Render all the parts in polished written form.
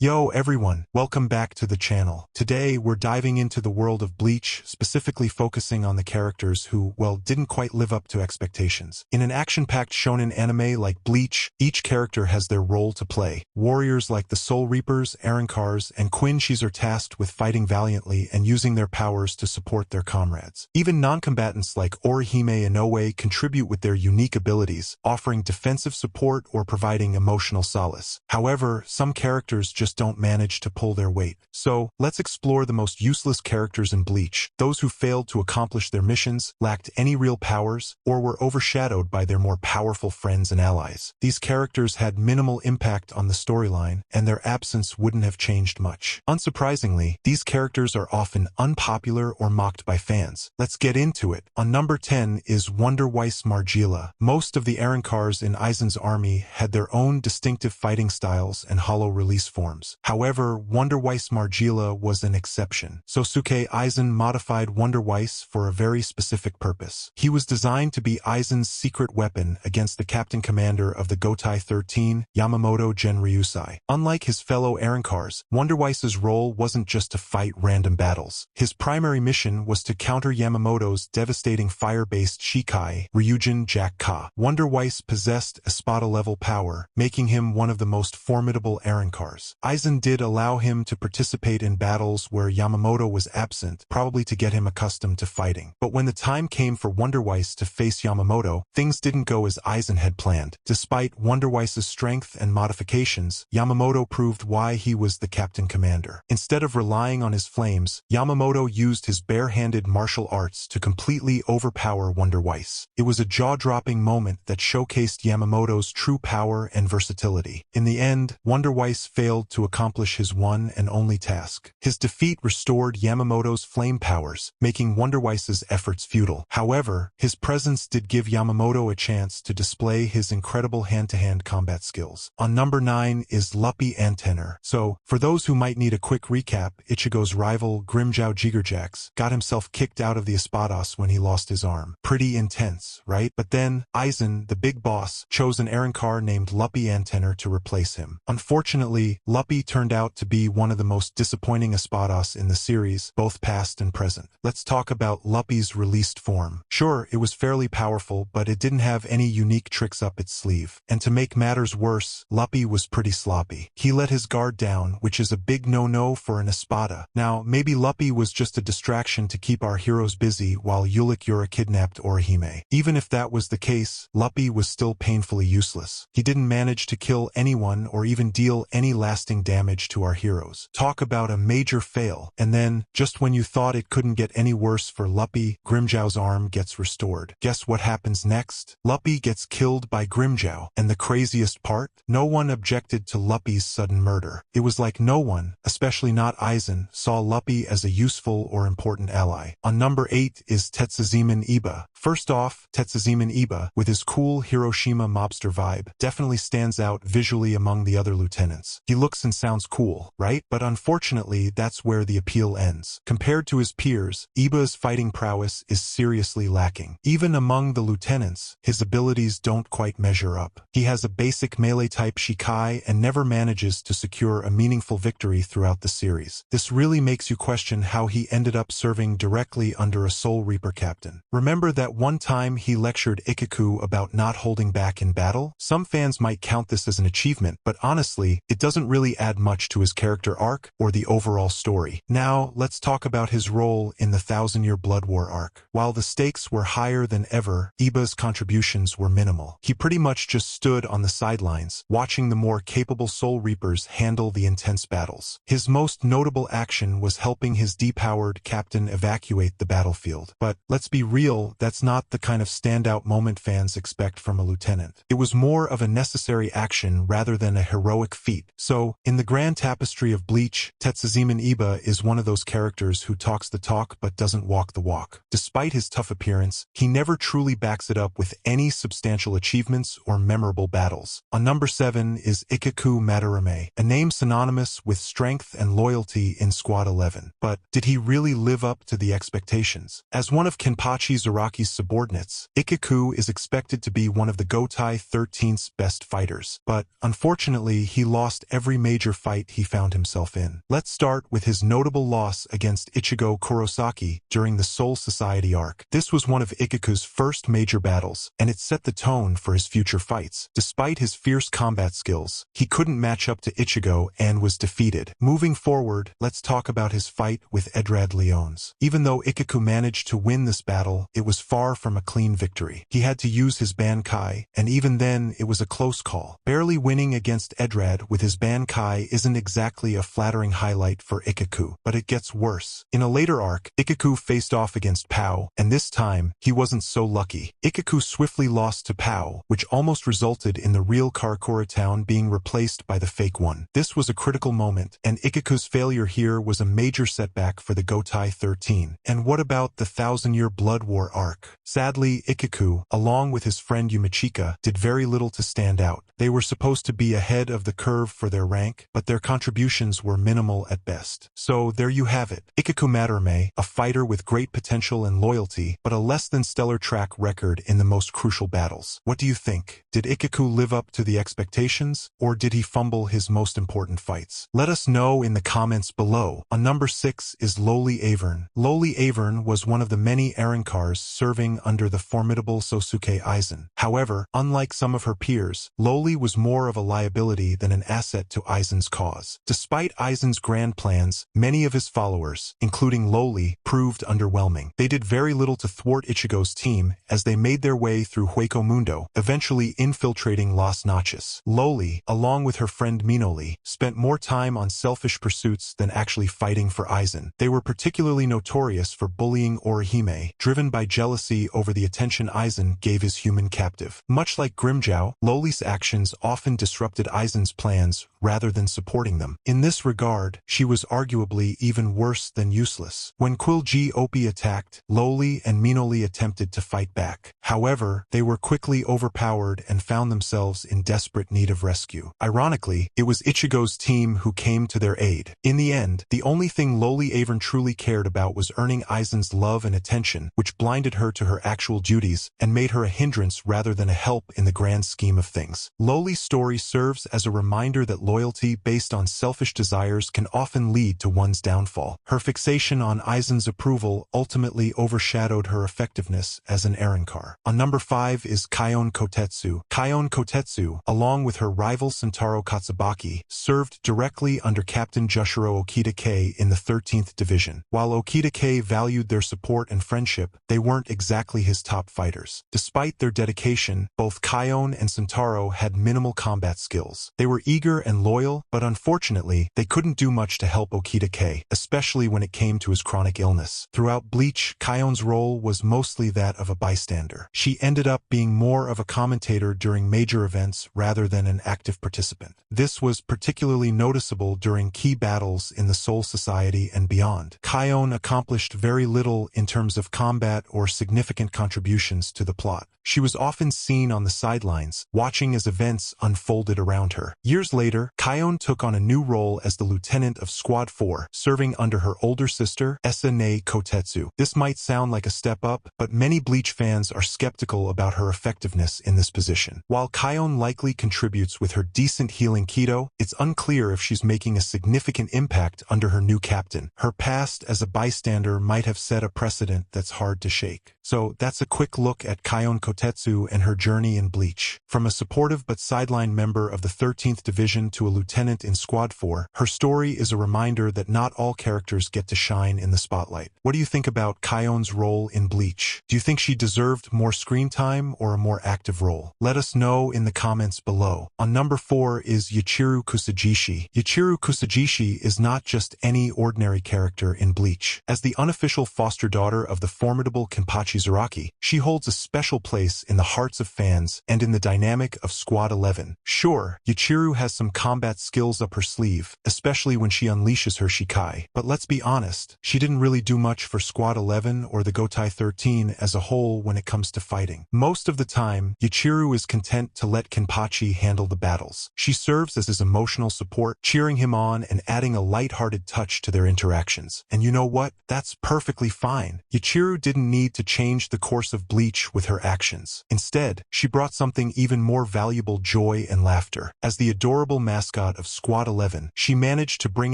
Yo everyone, welcome back to the channel. Today we're diving into the world of Bleach, specifically focusing on the characters who, well, didn't quite live up to expectations. In an action-packed shonen anime like Bleach, each character has their role to play. Warriors like the Soul Reapers, Arancars, and Quinchis are tasked with fighting valiantly and using their powers to support their comrades. Even non-combatants like Orihime and Inoue contribute with their unique abilities, offering defensive support or providing emotional solace. However, some characters just don't manage to pull their weight. So, let's explore the most useless characters in Bleach, those who failed to accomplish their missions, lacked any real powers, or were overshadowed by their more powerful friends and allies. These characters had minimal impact on the storyline, and their absence wouldn't have changed much. Unsurprisingly, these characters are often unpopular or mocked by fans. Let's get into it. On number 10 is Wonderweiss Margela. Most of the Arancars in Aizen's army had their own distinctive fighting styles and hollow release forms. However, Wonderweiss Margela was an exception. Sosuke Aizen modified Wonderweiss for a very specific purpose. He was designed to be Aizen's secret weapon against the captain commander of the Gotai 13, Yamamoto Genryusai. Unlike his fellow Arancars, Wonderweiss's role wasn't just to fight random battles. His primary mission was to counter Yamamoto's devastating fire-based Shikai, Ryujin Jack Ka. Wonderweiss possessed Espada-level power, making him one of the most formidable Arancars. Aizen did allow him to participate in battles where Yamamoto was absent, probably to get him accustomed to fighting. But when the time came for Wonderweiss to face Yamamoto, things didn't go as Aizen had planned. Despite Wonderweiss's strength and modifications, Yamamoto proved why he was the captain commander. Instead of relying on his flames, Yamamoto used his bare-handed martial arts to completely overpower Wonderweiss. It was a jaw-dropping moment that showcased Yamamoto's true power and versatility. In the end, Wonderweiss failed to accomplish his one and only task. His defeat restored Yamamoto's flame powers, making Wonderweiss's efforts futile. However, his presence did give Yamamoto a chance to display his incredible hand-to-hand combat skills. On number 9 is Luppy Antenor. So, for those who might need a quick recap, Ichigo's rival, Grimmjow Jiggerjax, got himself kicked out of the Espadas when he lost his arm. Pretty intense, right? But then, Aizen, the big boss, chose an Arankar named Luppy Antenor to replace him. Unfortunately, Luppy turned out to be one of the most disappointing Espadas in the series, both past and present. Let's talk about Luppy's released form. Sure, it was fairly powerful, but it didn't have any unique tricks up its sleeve. And to make matters worse, Luppy was pretty sloppy. He let his guard down, which is a big no-no for an Espada. Now, maybe Luppy was just a distraction to keep our heroes busy while Yura kidnapped Orihime. Even if that was the case, Luppy was still painfully useless. He didn't manage to kill anyone or even deal any lasting damage to our heroes. Talk about a major fail. And then, just when you thought it couldn't get any worse for Luppy, Grimmjow's arm gets restored. Guess what happens next? Luppy gets killed by Grimmjow. And the craziest part? No one objected to Luppy's sudden murder. It was like no one, especially not Aizen, saw Luppy as a useful or important ally. On number 8 is Tetsuzaemon Iba. First off, Tetsuzaemon Iba, with his cool Hiroshima mobster vibe, definitely stands out visually among the other lieutenants. He looks and sounds cool, right? But unfortunately, that's where the appeal ends. Compared to his peers, Iba's fighting prowess is seriously lacking. Even among the lieutenants, his abilities don't quite measure up. He has a basic melee-type Shikai and never manages to secure a meaningful victory throughout the series. This really makes you question how he ended up serving directly under a Soul Reaper captain. Remember that one time he lectured Ikkaku about not holding back in battle? Some fans might count this as an achievement, but honestly, it doesn't really add much to his character arc or the overall story. Now, let's talk about his role in the Thousand-Year Blood War arc. While the stakes were higher than ever, Iba's contributions were minimal. He pretty much just stood on the sidelines, watching the more capable Soul Reapers handle the intense battles. His most notable action was helping his depowered captain evacuate the battlefield. But let's be real, that's not the kind of standout moment fans expect from a lieutenant. It was more of a necessary action rather than a heroic feat. So, in the grand tapestry of Bleach, Tetsuzaemon Iba is one of those characters who talks the talk but doesn't walk the walk. Despite his tough appearance, he never truly backs it up with any substantial achievements or memorable battles. On number 7 is Ikkaku Madarame, a name synonymous with strength and loyalty in Squad 11. But did he really live up to the expectations? As one of Kenpachi Zaraki's subordinates, Ikkaku is expected to be one of the Gotai 13's best fighters. But unfortunately, he lost every major major fight he found himself in. Let's start with his notable loss against Ichigo Kurosaki during the Soul Society arc. This was one of Ikkaku's first major battles, and it set the tone for his future fights. Despite his fierce combat skills, he couldn't match up to Ichigo and was defeated. Moving forward, let's talk about his fight with Edrad Leones. Even though Ikkaku managed to win this battle, it was far from a clean victory. He had to use his Bankai, and even then it was a close call. Barely winning against Edrad with his Bankai isn't exactly a flattering highlight for Ikkaku, but it gets worse. In a later arc, Ikkaku faced off against Pao, and this time, he wasn't so lucky. Ikkaku swiftly lost to Pao, which almost resulted in the real Karakura town being replaced by the fake one. This was a critical moment, and Ikkaku's failure here was a major setback for the Gotai 13. And what about the Thousand-Year Blood War arc? Sadly, Ikkaku, along with his friend Yumachika, did very little to stand out. They were supposed to be ahead of the curve for their rank, but their contributions were minimal at best. So there you have it. Ikkaku Madarame, a fighter with great potential and loyalty, but a less than stellar track record in the most crucial battles. What do you think? Did Ikkaku live up to the expectations, or did he fumble his most important fights? Let us know in the comments below. On number 6 is Loly Aivirrne. Loly Aivirrne was one of the many Arankars serving under the formidable Sosuke Aizen. However, unlike some of her peers, Loly was more of a liability than an asset to Aizen's cause. Despite Aizen's grand plans, many of his followers, including Loly, proved underwhelming. They did very little to thwart Ichigo's team as they made their way through Hueco Mundo, eventually infiltrating Las Noches. Loly, along with her friend Minoli, spent more time on selfish pursuits than actually fighting for Aizen. They were particularly notorious for bullying Orihime, driven by jealousy over the attention Aizen gave his human captive. Much like Grimmjow, Loly's actions often disrupted Aizen's plans rather than supporting them. In this regard, she was arguably even worse than useless. When Quilji Opie attacked, Loly and Minoli attempted to fight back. However, they were quickly overpowered and found themselves in desperate need of rescue. Ironically, it was Ichigo's team who came to their aid. In the end, the only thing Loly Aivirrne truly cared about was earning Aizen's love and attention, which blinded her to her actual duties and made her a hindrance rather than a help in the grand scheme of things. Loly's story serves as a reminder that loyalty based on selfish desires can often lead to one's downfall. Her fixation on Aizen's approval ultimately overshadowed her effectiveness as an Arankar. On number 5 is Kiyone Kotetsu. Kiyone Kotetsu, along with her rival Sentaro Katsubaki, served directly under Captain Jushiro Okita in the 13th Division. While Okita valued their support and friendship, they weren't exactly his top fighters. Despite their dedication, both Kiyone and Sentaro had minimal combat skills. They were eager and loyal, but unfortunately, they couldn't do much to help Okita, especially when it came to his chronic illness. Throughout Bleach, Kyone's role was mostly that of a bystander. She ended up being more of a commentator during major events rather than an active participant. This was particularly noticeable during key battles in the Soul Society and beyond. Kiyone accomplished very little in terms of combat or significant contributions to the plot. She was often seen on the sidelines, watching as events unfolded around her. Years later, Kiyone took on a new role as the lieutenant of Squad 4, serving under her older sister, Esane Kotetsu. This might sound like a step up, but many Bleach fans are skeptical about her effectiveness in this position. While Kiyone likely contributes with her decent healing Kido, it's unclear if she's making a significant impact under her new captain. Her past as a bystander might have set a precedent that's hard to shake. So that's a quick look at Kiyone Kotetsu and her journey in Bleach. From a supportive but sidelined member of the 13th Division to a lieutenant in Squad 4, her story is a reminder that not all characters get to shine in the spotlight. What do you think about Kyone's role in Bleach? Do you think she deserved more screen time or a more active role? Let us know in the comments below. On number 4 is Yachiru Kusajishi. Yachiru Kusajishi is not just any ordinary character in Bleach. As the unofficial foster daughter of the formidable Kenpachi Zaraki, she holds a special place in the hearts of fans and in the dynamic of Squad 11. Sure, Yachiru has some combat skills up her sleeve, especially when she unleashes her Shikai, but let's be honest, she didn't really do much for Squad 11 or the Gotai 13 as a whole when it comes to fighting. Most of the time, Yachiru is content to let Kenpachi handle the battles. She serves as his emotional support, cheering him on and adding a light-hearted touch to their interactions. And you know what? That's perfectly fine. Yachiru didn't need to change changed the course of Bleach with her actions. Instead, she brought something even more valuable: joy and laughter. As the adorable mascot of Squad 11, she managed to bring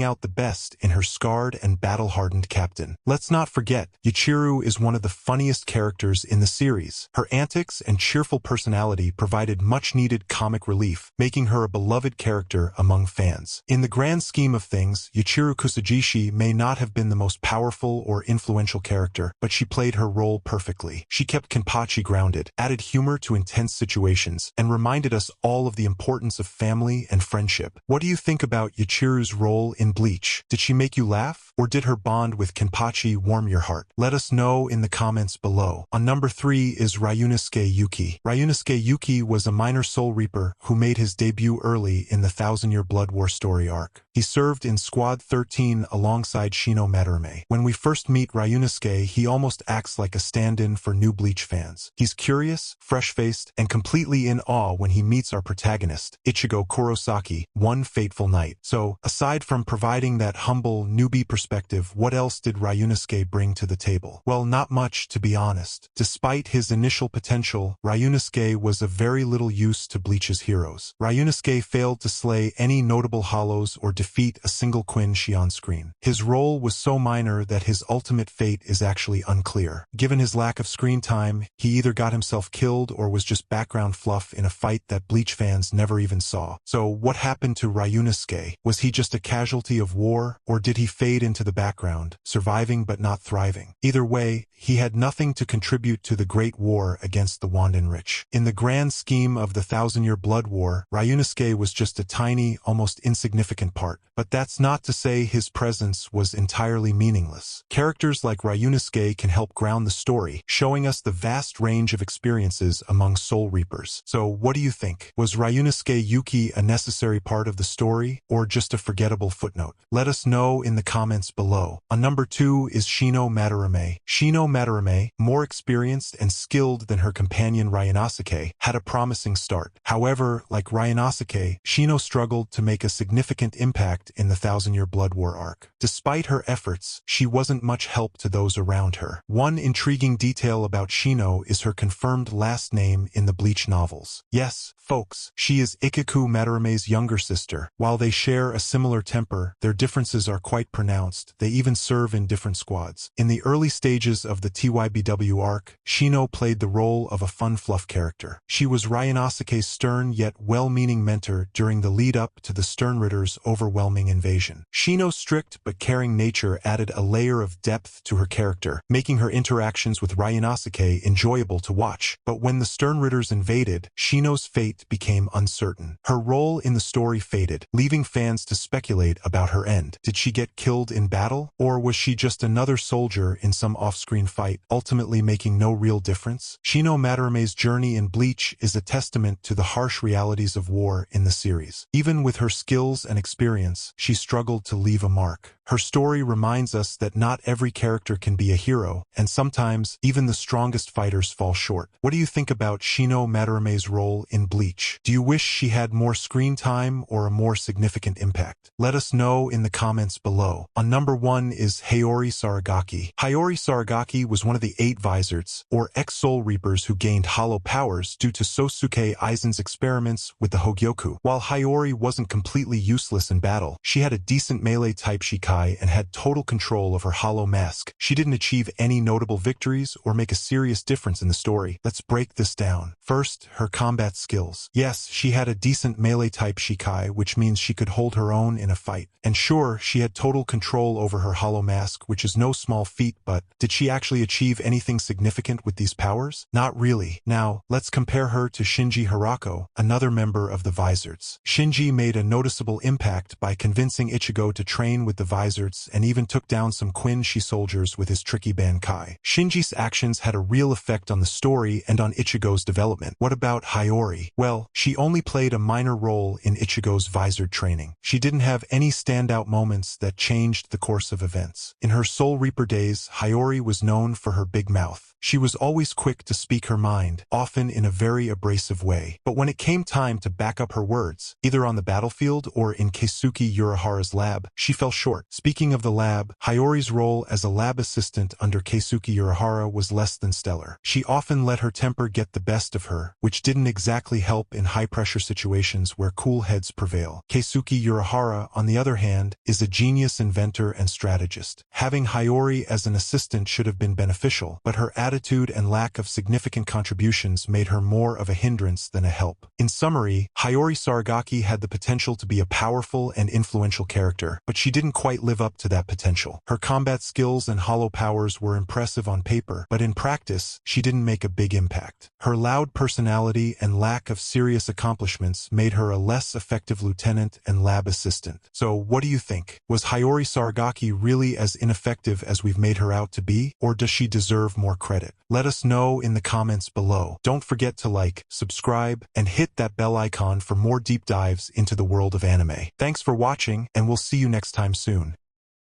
out the best in her scarred and battle-hardened captain. Let's not forget, Yachiru is one of the funniest characters in the series. Her antics and cheerful personality provided much-needed comic relief, making her a beloved character among fans. In the grand scheme of things, Yachiru Kusajishi may not have been the most powerful or influential character, but she played her role perfectly. She kept Kenpachi grounded, added humor to intense situations, and reminded us all of the importance of family and friendship. What do you think about Yachiru's role in Bleach? Did she make you laugh? Or did her bond with Kenpachi warm your heart? Let us know in the comments below. On number 3 is Ryunosuke Yuki. Ryunosuke Yuki was a minor Soul Reaper who made his debut early in the Thousand Year Blood War story arc. He served in Squad 13 alongside Shino Madarame. When we first meet Ryunosuke, he almost acts like a stand-in for new Bleach fans. He's curious, fresh-faced, and completely in awe when he meets our protagonist, Ichigo Kurosaki, one fateful night. So, aside from providing that humble, newbie perspective, what else did Ryunosuke bring to the table? Well, not much, to be honest. Despite his initial potential, Ryunosuke was of very little use to Bleach's heroes. Ryunosuke failed to slay any notable hollows or defeat a single Quincy on screen. His role was so minor that his ultimate fate is actually unclear. Given his lack of screen time, he either got himself killed or was just background fluff in a fight that Bleach fans never even saw. So what happened to Ryunosuke? Was he just a casualty of war, or did he fade into the background, surviving but not thriving? Either way, he had nothing to contribute to the Great War against the Wonderweiss. In the grand scheme of the Thousand Year Blood War, Ryunosuke was just a tiny, almost insignificant part. But that's not to say his presence was entirely meaningless. Characters like Ryunosuke can help ground the story, showing us the vast range of experiences among Soul Reapers. So what do you think? Was Ryunosuke Yuki a necessary part of the story, or just a forgettable footnote? Let us know in the comments below. On number 2 is Shino Madarame. Shino Madarame, more experienced and skilled than her companion Ryunosuke, had a promising start. However, like Ryunosuke, Shino struggled to make a significant impact in the Thousand Year Blood War arc. Despite her efforts, she wasn't much help to those around her. One intriguing detail about Shino is her confirmed last name in the Bleach novels. Yes, folks, she is Ikkaku Madarame's younger sister. While they share a similar temper, their differences are quite pronounced. They even serve in different squads. In the early stages of the TYBW arc, Shino played the role of a fun fluff character. She was Ryunosuke's stern yet well-meaning mentor during the lead-up to the Sternritter's overwhelming invasion. Shino's strict but caring nature added a layer of depth to her character, making her interactions with Ryunosuke enjoyable to watch. But when the Sternritters invaded, Shino's fate became uncertain. Her role in the story faded, leaving fans to speculate about her end. Did she get killed in battle, or was she just another soldier in some off-screen fight, ultimately making no real difference? Shino Madarame's journey in Bleach is a testament to the harsh realities of war in the series. Even with her skills and experience, she struggled to leave a mark. Her story reminds us that not every character can be a hero, and sometimes even the strongest fighters fall short. What do you think about Shino Madarame's role in Bleach? Do you wish she had more screen time or a more significant impact? Let us know in the comments below. On number 1 is Hiyori Sarugaki. Hiyori Sarugaki was one of the 8 Vizards, or ex-Soul Reapers who gained hollow powers due to Sosuke Aizen's experiments with the Hogyoku. While Hiyori wasn't completely useless in battle, she had a decent melee-type Shikai and had total control of her hollow mask. She didn't achieve any notable victories or make a serious difference in the story. Let's break this down. First, her combat skills. Yes, she had a decent melee-type Shikai, which means she could hold her own in a fight. And sure, she had total control over her hollow mask, which is no small feat, but did she actually achieve anything significant with these powers? Not really. Now, let's compare her to Shinji Hirako, another member of the Vizards. Shinji made a noticeable impact by convincing Ichigo to train with the Vizards and even took down some Quincy soldiers with his tricky Bankai. Shinji's actions had a real effect on the story and on Ichigo's development. What about Hiyori? Well, she only played a minor role in Ichigo's visored training. She didn't have any standout moments that changed the course of events. In her Soul Reaper days, Hiyori was known for her big mouth. She was always quick to speak her mind, often in a very abrasive way. But when it came time to back up her words, either on the battlefield or in Keisuke Urahara's lab, she fell short. Speaking of the lab, Hiyori's role as a lab assistant under Keisuke Urahara was less than stellar. She often let her temper get the best of her, which didn't exactly help in high-pressure situations where cool heads prevail. Keisuke Urahara, on the other hand, is a genius inventor and strategist. Having Hiyori as an assistant should have been beneficial, but her attitude and lack of significant contributions made her more of a hindrance than a help. In summary, Hiyori Sarugaki had the potential to be a powerful and influential character, but she didn't quite live up to that potential. Her combat skills and hollow powers were impressive on paper, but in practice, she didn't make a big impact. Her loud personality and lack of serious accomplishments made her a less effective lieutenant and lab assistant. So, what do you think? Was Hiyori Sarugaki really as ineffective as we've made her out to be, or does she deserve more credit? Let us know in the comments below. Don't forget to like, subscribe, and hit that bell icon for more deep dives into the world of anime. Thanks for watching, and we'll see you next time soon.